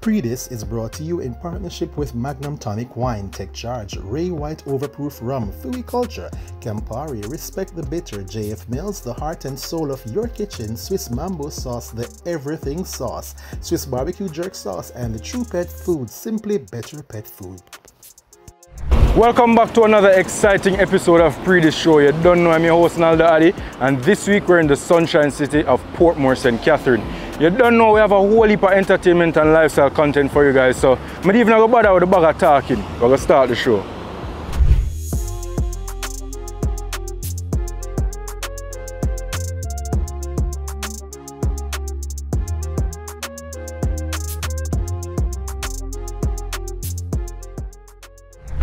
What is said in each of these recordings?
Pree Dis is brought to you in partnership with Magnum Tonic Wine, Tech Charge, Wray White Overproof Rum, Fui Culture, Campari, Respect the Bitter, JF Mills, the heart and soul of your kitchen, Swiss Mambo Sauce, the Everything Sauce, Swiss Barbecue Jerk Sauce, and the True Pet Food, Simply Better Pet Food. Welcome back to another exciting episode of Pree Dis Show. You don't know, I'm your host Naldo Addi, and this week we're in the Sunshine City of Portmore, St. Catherine. You don't know, we have a whole heap of entertainment and lifestyle content for you guys, so I'm not even going to bother with the bag of talking. We're going to start the show.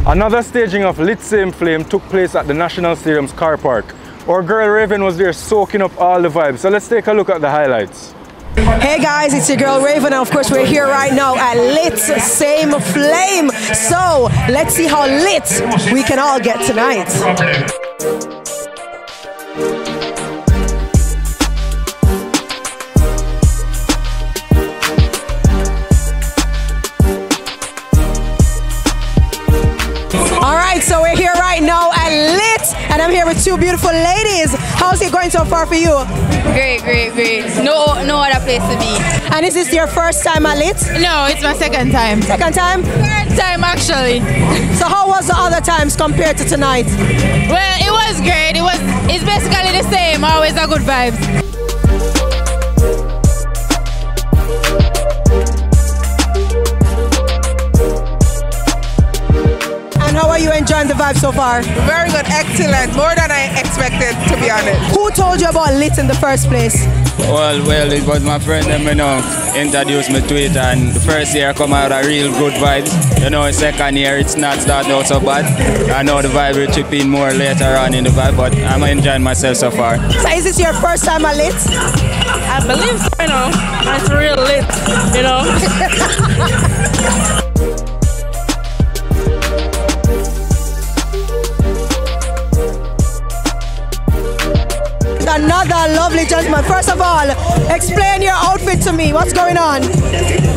Another staging of Lit Same Flame took place at the National Stadium's car park. Our girl Raven was there soaking up all the vibes, so let's take a look at the highlights. Hey guys, it's your girl Raven, and of course we're here right now at Lit Same Flame. So let's see how lit we can all get tonight. Alright, so we're here right now at Lit, and I'm here with two beautiful ladies. How's it going so far for you? Great. No other place to be. And is this your first time at Lit? No, it's my second time. Second time? Third time actually. So how was the other times compared to tonight? Well, it was great. It's basically the same. Always a good vibes. How are you enjoying the vibe so far? Very good, excellent, more than I expected, to be honest. Who told you about Lit in the first place? Well, it was my friend that introduced me to it, and the first year I come out a real good vibes. You know, second year it's not starting out so bad. I know the vibe will chip in more later on in the vibe, but I'm enjoying myself so far. So is this your first time at Lit? I believe so, you know. It's real lit, you know. Another lovely gentleman. First of all, explain your outfit to me. What's going on?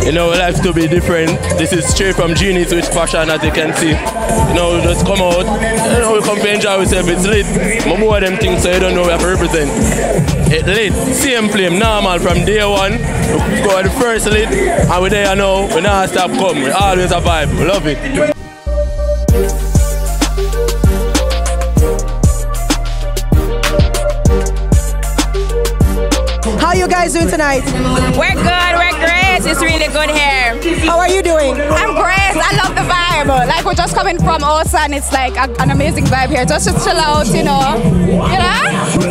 You know, life to be different. This is straight from Genius with fashion, as you can see. You know, just come out. You know, we come to enjoy ourselves. It's lit. More of them things, so you don't know we have to represent. It lit. Same flame, normal from day one. We go the first lit, and we're there now. We never stop come. We always a vibe. We love it. How you guys doing tonight? We're good, we're great. It's really good here. How are you doing? I'm great. I love the vibe. Like, we're just coming from Osa, and it's like an amazing vibe here. Just to chill out, you know.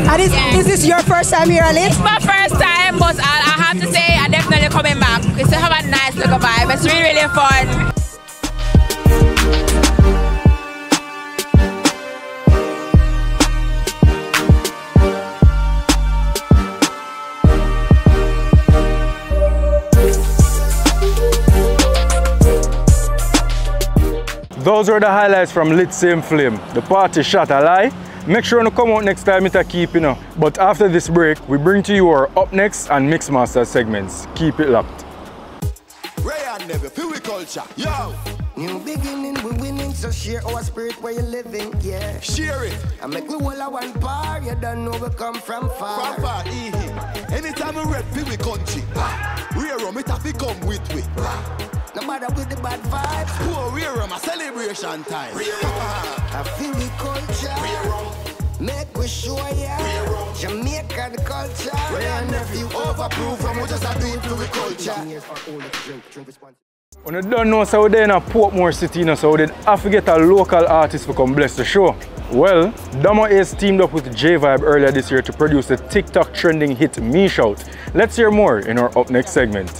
And is this your first time here at Lit? It's my first time, but I have to say I'm definitely coming back. It's to have a nice little vibe. It's really fun. Those were the highlights from Lit Same Flame. The party shot a lie. Make sure to come out next time it a keep, you know. But after this break, we bring to you our Up Next and Mixmaster segments. Keep it locked. Wray and never Fui Culture. Yo! New beginning, we winning, so share our spirit where you're living, yeah. Share it. I make we all a one bar, you don't know we come from far. From far, anytime we rep Fui Country, Rare rum it have to come with we. No matter with the bad vibes, poor Rare rum a celebration time. I feel the culture, make we show ya. Jamaica the culture, Wray and nephew overproof from we just a do it to the culture. When you don't know, so we're there in a Portmore city, you know, so we did have to get a local artist to come bless the show. Well, Dammo Ace teamed up with J-Vibe earlier this year to produce the TikTok trending hit Meech Out. Let's hear more in our Up Next segment.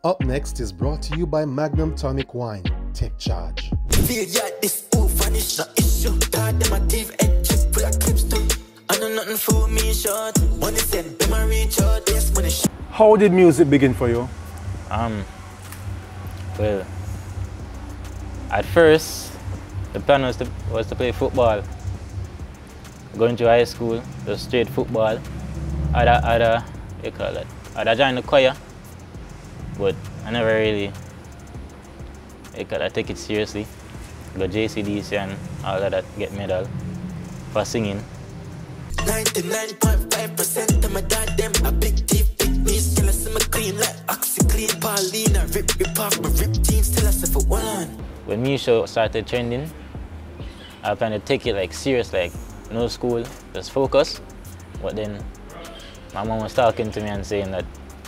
Up Next is brought to you by Magnum Tonic Wine, Tech Charge. How did music begin for you? Well, at first, the plan was to play football. Going to high school, just straight football. I'd join the choir. but I never really I take it seriously. Go JCDC and all of that, get medal for singing. 99.5% of my dad them a big teeth, big knees, tell us I'm clean like OxyClean, Paulina, rip off my rip jeans, tell us if it one. When Meech Out started trending, I kind of take it like serious, like no school, just focus. But then my mom was talking to me and saying that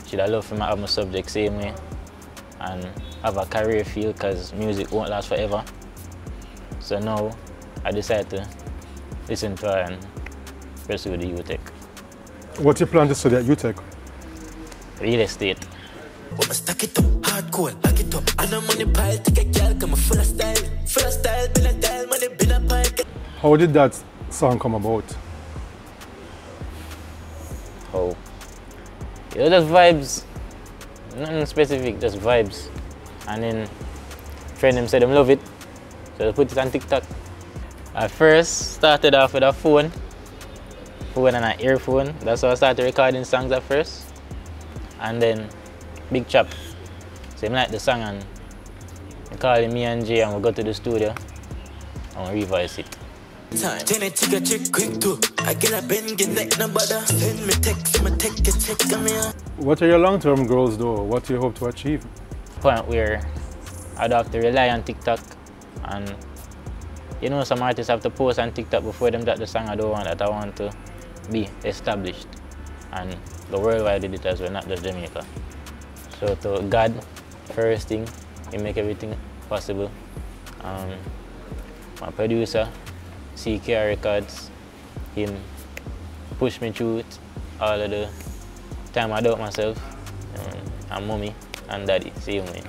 she'd love for me to have my subject same way and have a career field because music won't last forever. So now I decided to listen to her and pursue the UTech. What you plan to study at UTech? Real estate. Stack it up, hardcore, back it up. I know money pile, take a girl, come full of style, been a style, money been a pile. How did that song come about? How? You know, just vibes. Nothing specific, just vibes. And then friend them said them love it, so they put it on TikTok. I first started off with a phone and an earphone. That's how I started recording songs at first. And then Big Chap, so him like the song and he called me and Jay and we go to the studio and we revise it. What are your long-term goals though? What do you hope to achieve? Point where I'd have to rely on TikTok, and you know some artists have to post on TikTok before them that the song I want to be established and the worldwide did it as well, not just Jamaica. So to God, first thing, he make everything possible. My producer, CKR Records, him push me through it all of the time I doubt myself. And mommy and daddy, same way.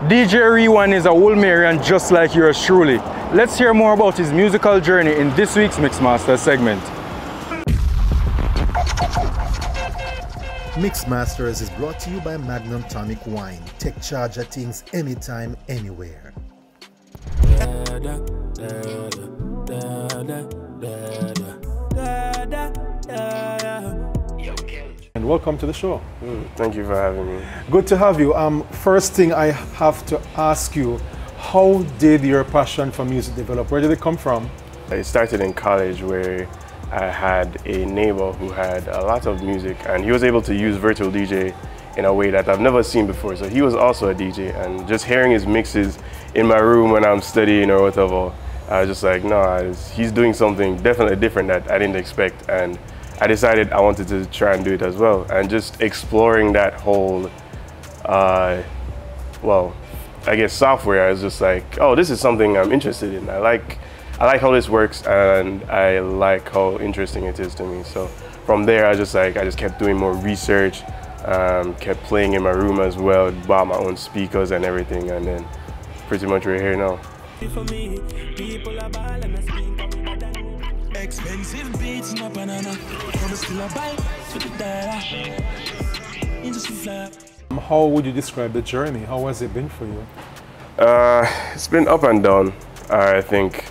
DJ R3wind is a Wolmerian just like yours truly. Let's hear more about his musical journey in this week's Mixmaster segment. Mixmasters is brought to you by Magnum Tonic Wine. Take charge of things anytime, anywhere. And welcome to the show. Thank you for having me. Good to have you. First thing I have to ask you, how did your passion for music develop? Where did it come from? It started in college where I had a neighbor who had a lot of music and he was able to use virtual DJ in a way that I've never seen before. So he was also a DJ, and just hearing his mixes in my room when I'm studying or whatever, I was just like, no, he's doing something definitely different that I didn't expect. And I decided I wanted to try and do it as well. And just exploring that whole, well, I guess software, I was just like, oh, this is something I'm interested in. I like how this works, and I like how interesting it is to me. So from there, I just kept doing more research, kept playing in my room as well, bought my own speakers and everything, and then pretty much we're here now. Expensive beats in a banana, still a bite to the dollar. How would you describe the journey? How has it been for you? It's been up and down, I think,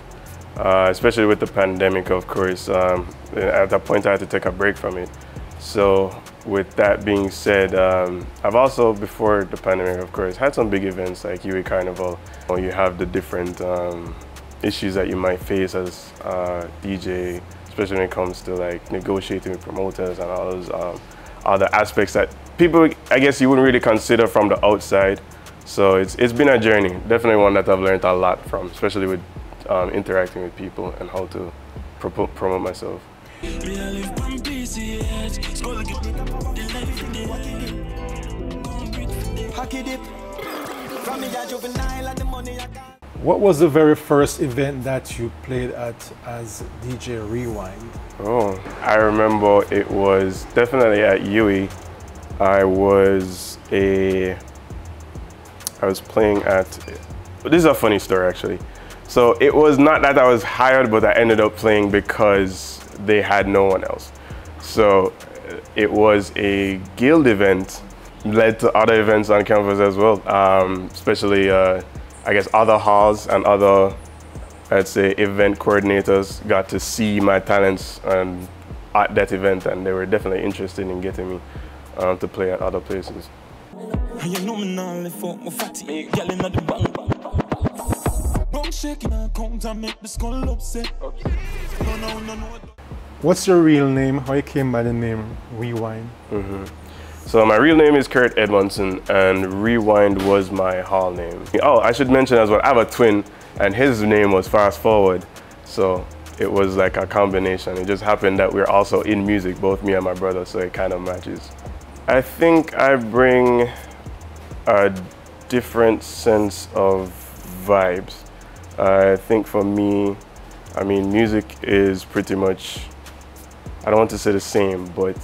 especially with the pandemic, of course. At that point, I had to take a break from it. So with that being said, I've also, before the pandemic, of course, had some big events like UA Carnival. You have the different issues that you might face as a DJ, especially when it comes to like negotiating with promoters and all those other aspects that people, I guess, you wouldn't really consider from the outside. So it's been a journey, definitely one that I've learned a lot from, especially with interacting with people and how to promote myself. What was the very first event that you played at as DJ R3wind? Oh, I remember it was definitely at UE. I was playing at, this is a funny story actually. So it was not that I was hired, but I ended up playing because they had no one else. So it was a guild event, led to other events on campus as well, especially I guess other halls and other, I'd say, event coordinators got to see my talents and at that event, and they were definitely interested in getting me to play at other places. What's your real name? How you came by the name R3wind? So my real name is Kurt Edmondson, and R3wind was my hall name. Oh, I should mention as well, I have a twin, and his name was Fast Forward. So it was like a combination. It just happened that we're also in music, both me and my brother, so it kind of matches. I think I bring a different sense of vibes. I think for me, I mean, music is pretty much, I don't want to say the same, but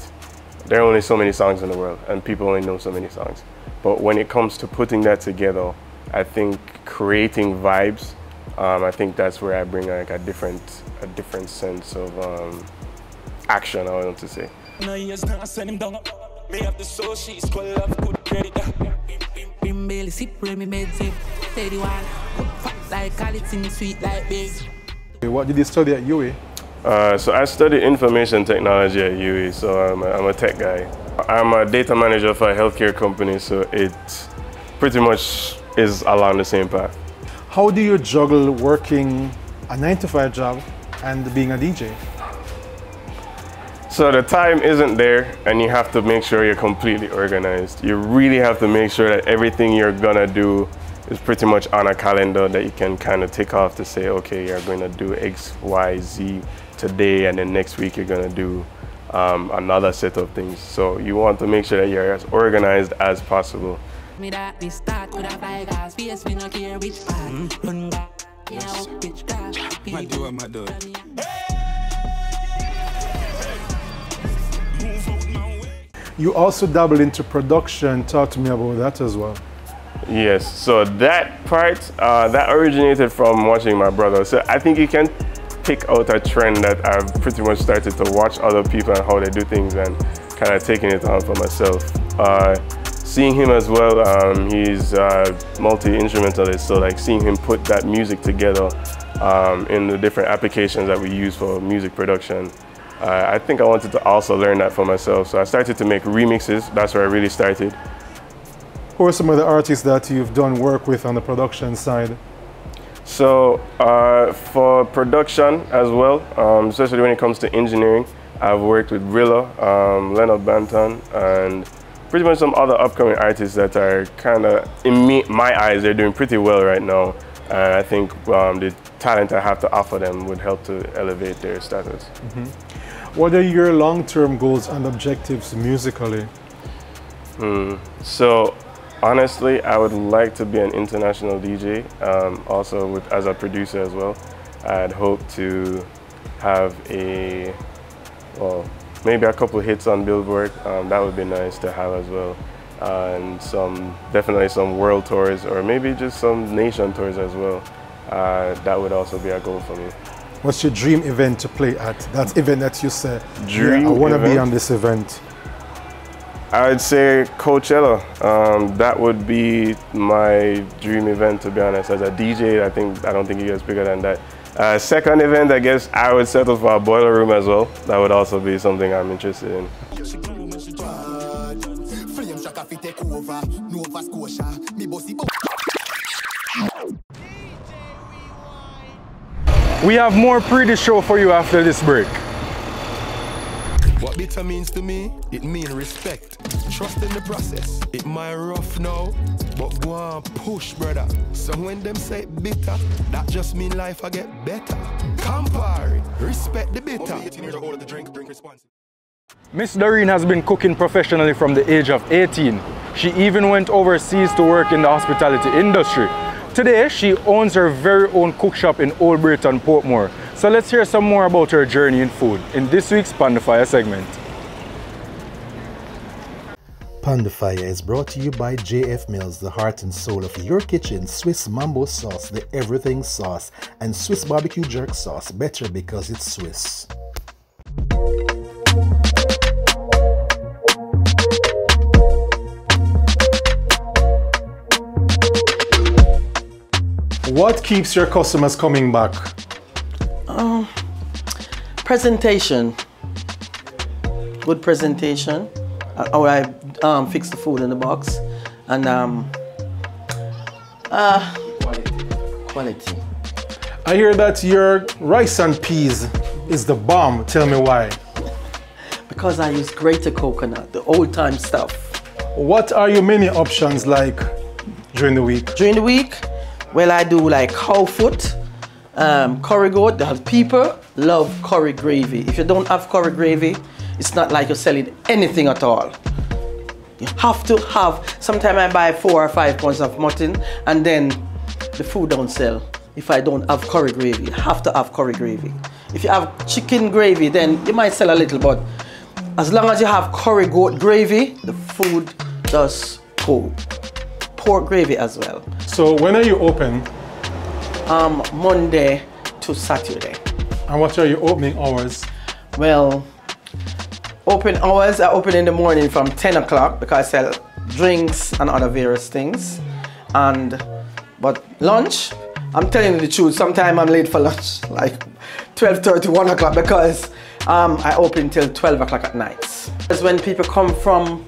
there are only so many songs in the world, and people only know so many songs. But when it comes to putting that together, I think creating vibes, I think that's where I bring like a different sense of action, I want to say. What did you study at UE? So I studied information technology at UE, so I'm a tech guy. I'm a data manager for a healthcare company, so it pretty much is along the same path. How do you juggle working a 9-to-5 job and being a DJ? So the time isn't there, and you have to make sure you're completely organized. You really have to make sure that everything you're gonna do is pretty much on a calendar that you can kind of tick off to say, okay, you're going to do X, Y, Z today, and then next week you're going to do another set of things. So you want to make sure that you're as organized as possible. You also dabble into production. Talk to me about that as well. Yes, so that part, that originated from watching my brother. So I think you can pick out a trend that I've pretty much started to watch other people and how they do things and kind of taking it on for myself. Seeing him as well, he's a multi-instrumentalist, so like seeing him put that music together in the different applications that we use for music production. I think I wanted to also learn that for myself, so I started to make remixes. That's where I really started. Who are some of the artists that you've done work with on the production side? So for production as well, especially when it comes to engineering, I've worked with Rilla, Leonard Banton, and pretty much some other upcoming artists that are kind of, in my eyes, they're doing pretty well right now. And I think the talent I have to offer them would help to elevate their status. What are your long-term goals and objectives musically? So honestly, I would like to be an international DJ, also as a producer as well. I'd hope to have maybe a couple hits on Billboard. That would be nice to have as well. And definitely some world tours, or maybe just some nation tours as well. That would also be a goal for me. What's your dream event to play at? That event that you said, I want to be on this event. I would say Coachella. That would be my dream event, to be honest. As a DJ, I don't think it gets bigger than that. Second event, I guess I would settle for a boiler room as well. That would also be something I'm interested in. We have more Pree Dis show for you after this break. What bitter means to me, it means respect. Trust in the process. It might rough now, but go on push, brother. So when them say bitter, that just mean life I get better. Campari, respect the bitter. 18 years old, drink responsibly. Miss Doreen has been cooking professionally from the age of 18. She even went overseas to work in the hospitality industry. Today, she owns her very own cook shop in Old Brayton, Portmore. So let's hear some more about her journey in food in this week's Pan the Fire segment. Pan the Fire is brought to you by JF Mills, the heart and soul of your kitchen. Swiss Mambo sauce, the everything sauce, and Swiss barbecue jerk sauce, better because it's Swiss. What keeps your customers coming back? Presentation. good presentation, how I fix the food in the box, and quality. I hear that your rice and peas is the bomb. Tell me why. Because I use grated coconut, the old time stuff. What are your menu options like during the week? During the week, well, I do like cow foot, curry goat. The people love curry gravy. If you don't have curry gravy, it's not like you're selling anything at all. You have to have, sometimes I buy 4 or 5 pounds of mutton and then the food don't sell. If I don't have curry gravy, you have to have curry gravy. If you have chicken gravy, then you might sell a little, but as long as you have curry goat gravy, the food does go. Pork gravy as well. So when are you open? Monday to Saturday. And what are your opening hours? Well, open hours, I open in the morning from 10 o'clock because I sell drinks and other various things. But lunch, I'm telling you the truth, sometimes I'm late for lunch, like 12:30, 1 o'clock, because I open till 12 o'clock at night. Because when people come from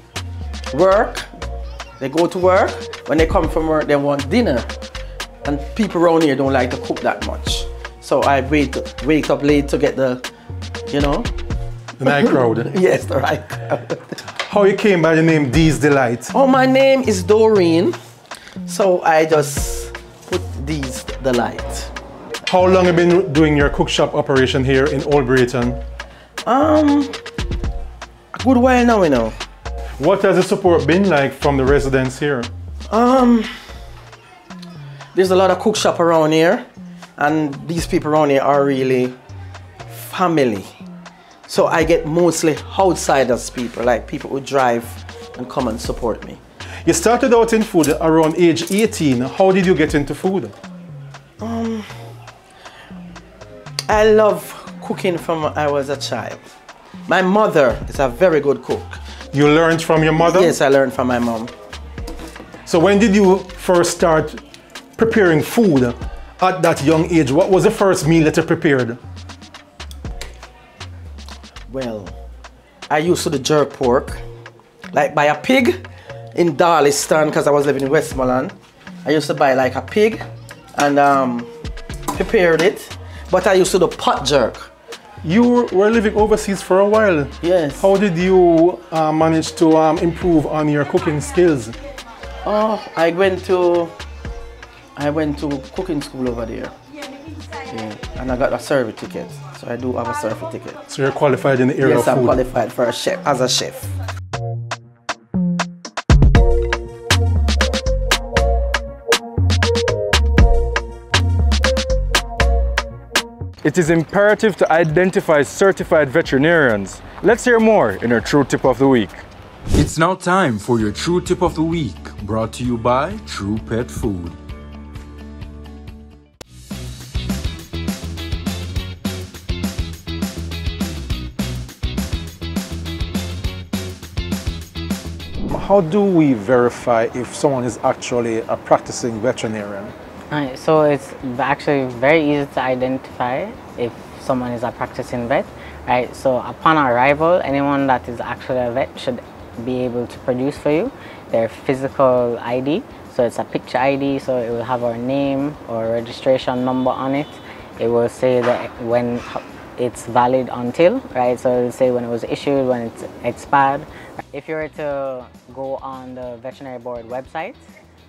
work, they go to work. When they come from work, they want dinner. And people around here don't like to cook that much. So I wake up late to get the, you know. The night crowd. Yes, the right crowd. How you came by the name D's Delight? Oh, my name is Doreen. So I just put D's Delight. How long have you been doing your cook shop operation here in Old Brayton? A good while now, you know. What has the support been like from the residents here? There's a lot of cook shop around here, and these people around here are really family. So I get mostly outsiders people, like people who drive and come and support me. You started out in food around age 18. How did you get into food? I love cooking from when I was a child. My mother is a very good cook. You learned from your mother? Yes, I learned from my mom. So when did you first start preparing food at that young age? What was the first meal that you prepared? Well, I used to do jerk pork, like buy a pig in Darliston, because I was living in Westmoreland. I used to buy like a pig and prepared it, but I used to do pot jerk. You were living overseas for a while. Yes. How did you manage to improve on your cooking skills? Oh, I went to cooking school over there. Yeah, and I got a server ticket. So I do have a server ticket. So you're qualified in the area of food? Yes, I'm qualified for a chef, as a chef. It is imperative to identify certified veterinarians. Let's hear more in our True Tip of the Week. It's now time for your True Tip of the Week, brought to you by True Pet Food. How do we verify if someone is actually a practicing veterinarian? Right, so it's actually very easy to identify if someone is a practicing vet, right? So upon arrival, anyone that is actually a vet should be able to produce for you their physical ID. So it's a picture ID, so it will have our name or registration number on it. It will say that when it's valid until, right? So it will say when it was issued, when it's expired. If you were to go on the veterinary board website,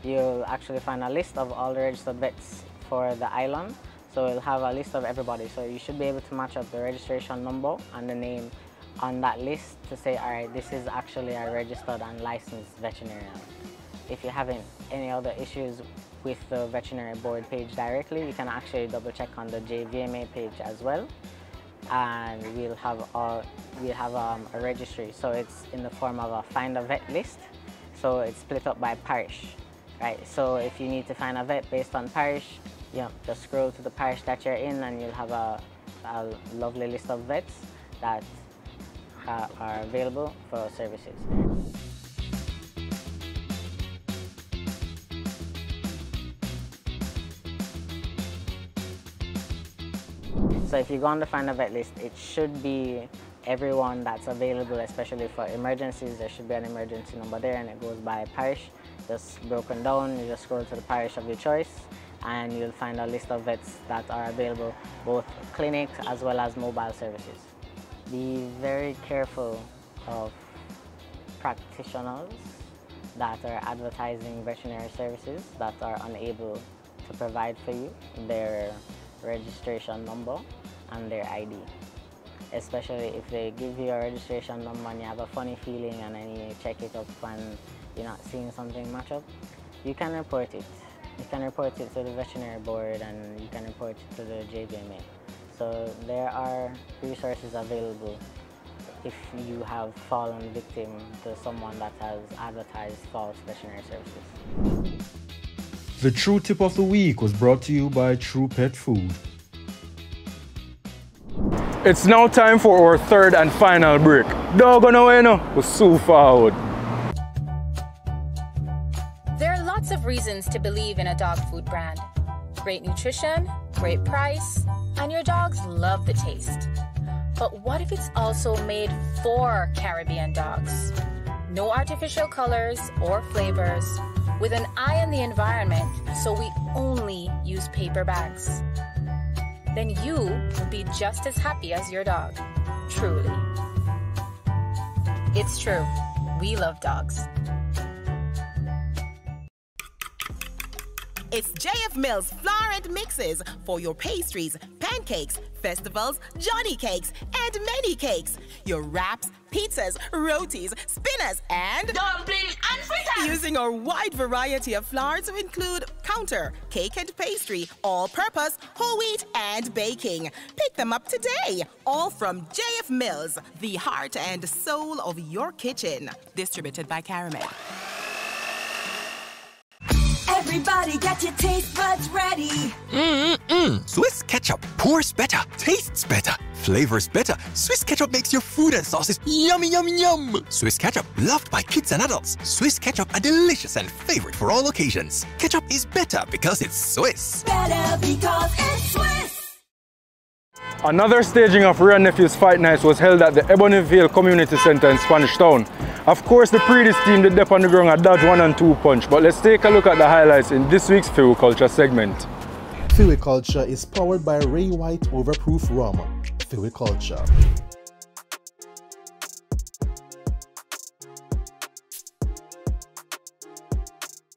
you'll actually find a list of all the registered vets for the island. So it'll have a list of everybody. So you should be able to match up the registration number and the name on that list to say, all right, this is actually a registered and licensed veterinarian. If you're having any other issues with the veterinary board page directly, you can actually double check on the JVMA page as well. And we'll have a registry. So it's in the form of a find a vet list. So it's split up by parish. Right, so if you need to find a vet based on parish, just scroll to the parish that you're in and you'll have a lovely list of vets that are available for services. So if you go on the find a vet list, it should be everyone that's available, especially for emergencies. There should be an emergency number there, and it goes by parish, just broken down. You just scroll to the parish of your choice, and you'll find a list of vets that are available, both clinics as well as mobile services. Be very careful of practitioners that are advertising veterinary services that are unable to provide for you their registration number and their ID. Especially if they give you a registration number and you have a funny feeling and then you check it up and you're not seeing something match up, you can report it. You can report it to the veterinary board and you can report it to the JBMA. So there are resources available if you have fallen victim to someone that has advertised false veterinary services. The True Tip of the Week was brought to you by True Pet Food. It's now time for our third and final break. Dog on away now, we're so forward. There are lots of reasons to believe in a dog food brand. Great nutrition, great price, and your dogs love the taste. But what if it's also made for Caribbean dogs? No artificial colors or flavors, with an eye on the environment, so we only use paper bags. Then you will be just as happy as your dog, truly. It's true, we love dogs. It's JF Mills Flour Mixes for your pastries, pancakes, festivals, Johnny cakes, and many cakes. Your wraps, pizzas, rotis, spinners, and dumpling and fritters. Using our wide variety of flour to include counter, cake and pastry, all-purpose, whole wheat, and baking. Pick them up today. All from JF Mills, the heart and soul of your kitchen. Distributed by Caramel. Everybody get your taste buds ready. Swiss ketchup pours better, tastes better, flavors better. Swiss ketchup makes your food and sauces yummy, yummy, yum. Swiss ketchup, loved by kids and adults. Swiss ketchup, a delicious and favorite for all occasions. Ketchup is better because it's Swiss. Better because it's Swiss. Another staging of Wray and Nephew's Fight Nights was held at the Ebonyville Community Center in Spanish Town. Of course, the Pree Dis team did dip on the ground a dodge 1 and 2 punch, but let's take a look at the highlights in this week's Culture segment. Culture is powered by Wray White Overproof Rum. Culture.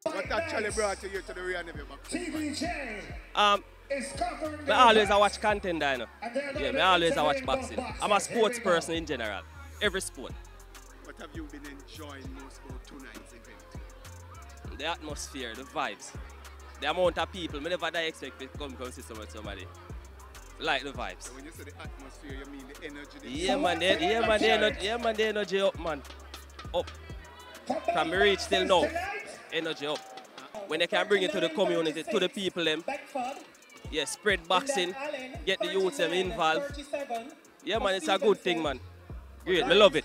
What actually brought you to the Wray and Nephew boxing? I always watch contender, you know. Yeah, I always watch boxing. I'm a sports person in general, every sport. What have you been enjoying most about tonight's event? The atmosphere, the vibes, the amount of people. I never expect to come consistent with somebody. Like the vibes. So when you say the atmosphere, you mean the energy? The energy up, man. Up. From me reach till now, energy up. When they can bring it to the community, to the people, them. Yeah, spread boxing, get the youths them involved. Yeah, man, it's a good thing, man. Great, I love it.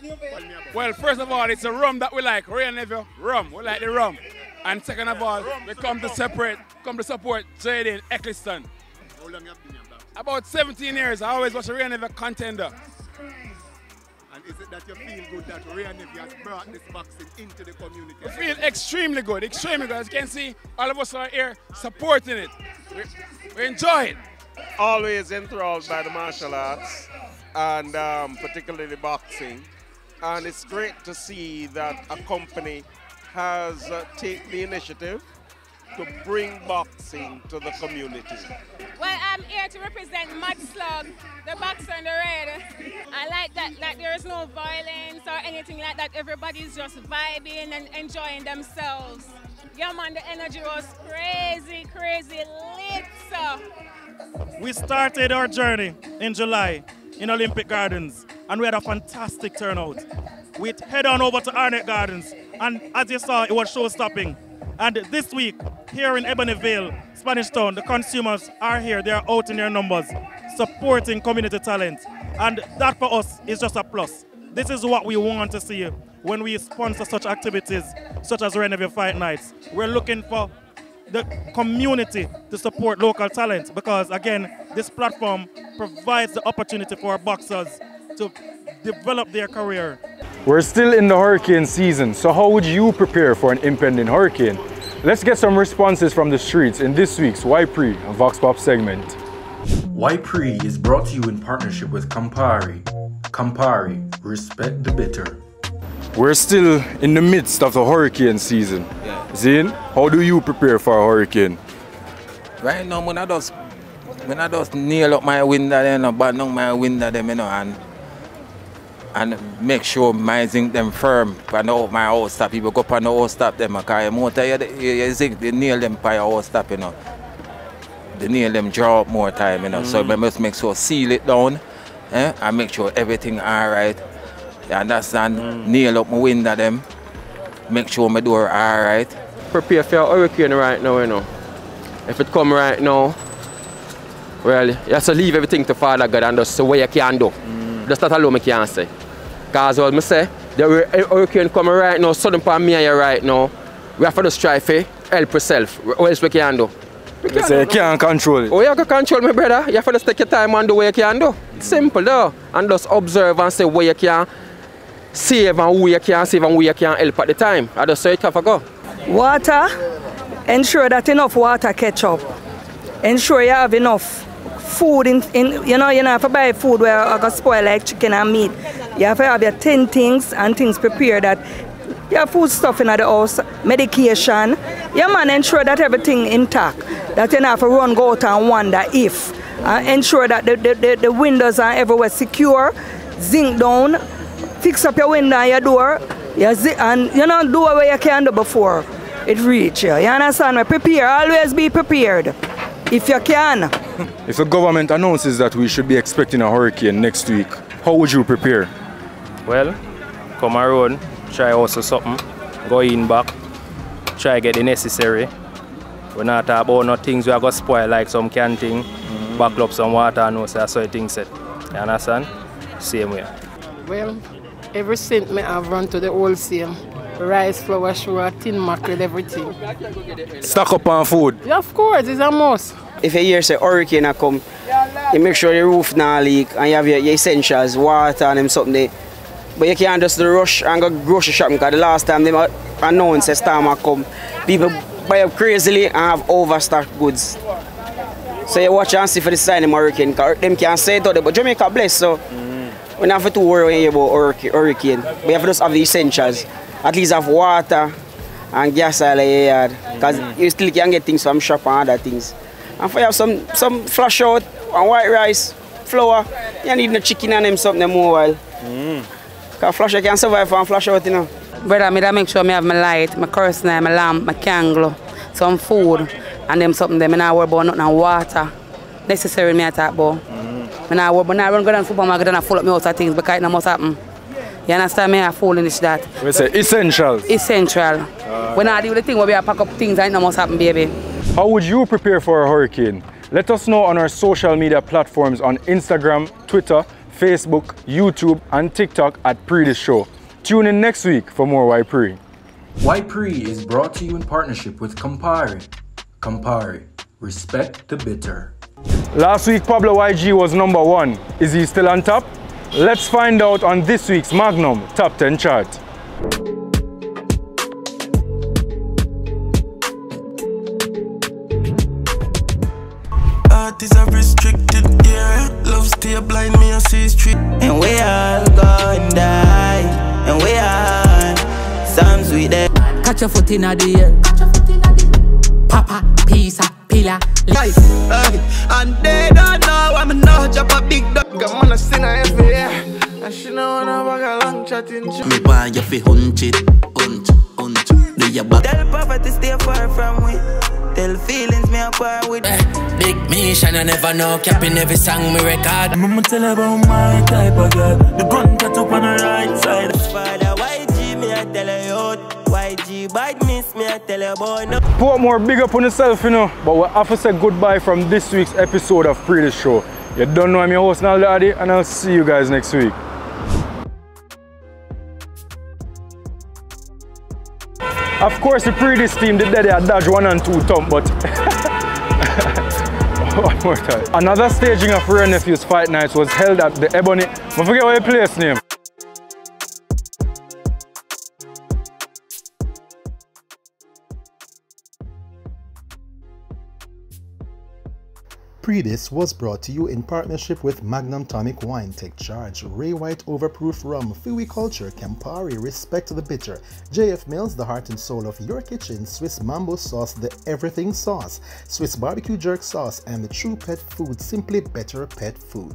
Well, first of all, it's a rum that we like. Wray and Nephew, rum. We like the rum. And second of all, we come to support Jaden in Eccleston. How long have you been in boxing? About 17 years. I always watch a Wray and Nephew contender. And is it that you feel good that Wray and Nephew has brought this boxing into the community? We feel extremely good, extremely good. As you can see, all of us are here supporting it. We enjoy it. Always enthralled by the martial arts and particularly boxing. And it's great to see that a company has taken the initiative to bring boxing to the community. Well, I'm here to represent Mad Slug, the boxer in the red. I like that there is no violence or anything like that. Everybody's just vibing and enjoying themselves. Yeah, man, the energy was crazy, crazy lit. We started our journey in July in Olympic Gardens, and we had a fantastic turnout. We head on over to Arnett Gardens, and as you saw, it was show-stopping. And this week, here in Ebonyville, Spanish Town, the consumers are here. They are out in their numbers, supporting community talent. And that for us is just a plus. This is what we want to see when we sponsor such activities, such as Wray and Nephew Fight Nights. We're looking for the community to support local talent because, again, this platform provides the opportunity for boxers to develop their career. We're still in the hurricane season, so how would you prepare for an impending hurricane? Let's get some responses from the streets in this week's YPree and Vox Pop segment. YPree is brought to you in partnership with Campari. Campari, respect the bitter. We're still in the midst of the hurricane season. Zane, how do you prepare for a hurricane? Right now, when I just nail up my window, band down my window, and make sure my zinc them firm. And my house stop, people go up on the house stop them. Because motor, you zinc, they nail them by your house stop, They nail them draw up more time, So I must make sure seal it down, and make sure everything alright. You understand? Nail up my window them. Make sure my door alright. Prepare for a hurricane right now, If it come right now, well, you have to leave everything to Father God and just see what you can do. Just that alone I can say. Because what I say, the hurricane coming right now, sudden upon me and you right now, we have to just try to help yourself. What else we can do? You say you can't control it. Oh, you can control me, brother. You have to just take your time and do what you can do. It's simple, though. And just observe and say what you can save and who you can save and who you can help at the time. I just say it have to go. Water, ensure that enough water catch up. Ensure you have enough food you don't have to buy food where I got spoil like chicken and meat. You have to have your 10 things and things prepared that you have food stuff in the house, medication. Yeah man, ensure that everything intact. That you don't have to run, go out and wonder if. Ensure that the windows are everywhere secure, zinc down, fix up your window and your door, and do what you can do before it reach you. You understand me? Prepare, always be prepared. If you can. If the government announces that we should be expecting a hurricane next week, how would you prepare? Well, come around, try also something, go in back, try get the necessary. We're not talking about no things we are going to spoil like some can thing, back up some water and no so things set. You understand? Same way. Well, ever since I have run to the wholesale, rice, flour, sugar, tin mackerel, everything. Stock up on food? Yeah, of course, it's a must. If you hear say hurricane come, you make sure the roof not leak and you have your essentials, water and them something there. But you can't just rush and go grocery shopping because the last time they announced a storm come, people buy up crazily and have overstocked goods. So you watch and see for the sign of hurricane because them can't say it out there, but Jamaica blessed, so we don't have to worry about hurricane. But you have to just have the essentials. At least have water and gas oil in your yard because you still can get things from shop and other things. And if you have some flash out and white rice, flour, you need no chicken and them something more while. Because flash out can survive from flash out, Brother, I make sure I have my light, my kerosene, my lamp, my candle, some food, and them something there. I don't worry about nothing and water. Necessary me I talk about. I don't worry, but I run go down to the supermarket and I full up my house of things because it must happen. You understand me? I foolish that. We say essentials. Essential. When I do the thing where we pack up things, it must happen, baby. How would you prepare for a hurricane? Let us know on our social media platforms on Instagram, Twitter, Facebook, YouTube, and TikTok at Pree Dis Show. Tune in next week for more YPree. YPree is brought to you in partnership with Campari. Campari, respect the bitter. Last week, Pablo YG was #1. Is he still on top? Let's find out on this week's Magnum Top 10 chart. Art is a restricted area. Love stay blind, me and see street. And we all gonna die. And we all sounds with that. Catch your foot in the air. Papa, pizza, pillar, life. And they don't know I'm not drop a big dog. I'm gonna sing every year. And she know when I walk a long chatting. Me buy you fi hunch it. Do your back. Tell poverty stay far from me. Tell feelings me apart with Big mission, I never know. Capping every song me record. I'ma tell about my type of girl. The gun cut up on the right side. Father YG me I tell you. YG bad miss me I tell you boy no. Portmore, big up on yourself, but we have to say goodbye from this week's episode of Pree Dis Show. You don't know I'm your host Naldo Addi, and I'll see you guys next week. Of course, the Pree Dis team did that they dodge 1 and 2 thump, but one more time. Another staging of Wray Nephew's fight nights was held at the Ebony. I forget what your place name. Pree Dis was brought to you in partnership with Magnum Tonic Wine, Take Charge, Wray White Overproof Rum, Fui Culture, Campari, Respect the Bitter, JF Mills, the heart and soul of your kitchen, Swiss Mambo Sauce, the Everything Sauce, Swiss Barbecue Jerk Sauce, and the True Pet Food, Simply Better Pet Food.